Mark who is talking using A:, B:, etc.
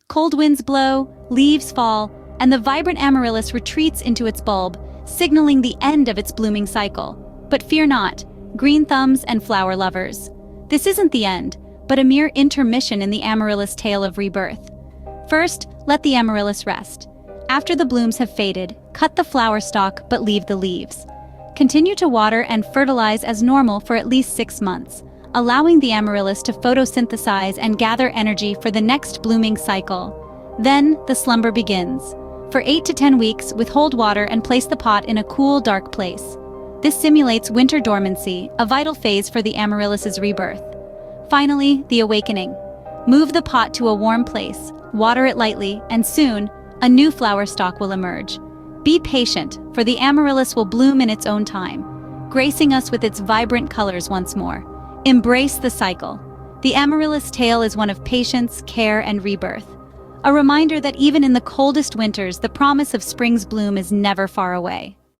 A: Cold winds blow, leaves fall, and the vibrant amaryllis retreats into its bulb, signaling the end of its blooming cycle. But fear not, green thumbs and flower lovers. This isn't the end, but a mere intermission in the amaryllis tale of rebirth. First, let the amaryllis rest. After the blooms have faded, cut the flower stalk but leave the leaves. Continue to water and fertilize as normal for at least 6 months, allowing the amaryllis to photosynthesize and gather energy for the next blooming cycle. Then, the slumber begins. For 8 to 10 weeks, withhold water and place the pot in a cool, dark place. This simulates winter dormancy, a vital phase for the amaryllis's rebirth. Finally, the awakening. Move the pot to a warm place, water it lightly, and soon, a new flower stalk will emerge. Be patient, for the amaryllis will bloom in its own time, gracing us with its vibrant colors once more. Embrace the cycle. The amaryllis tale is one of patience, care, and rebirth. A reminder that even in the coldest winters, the promise of spring's bloom is never far away.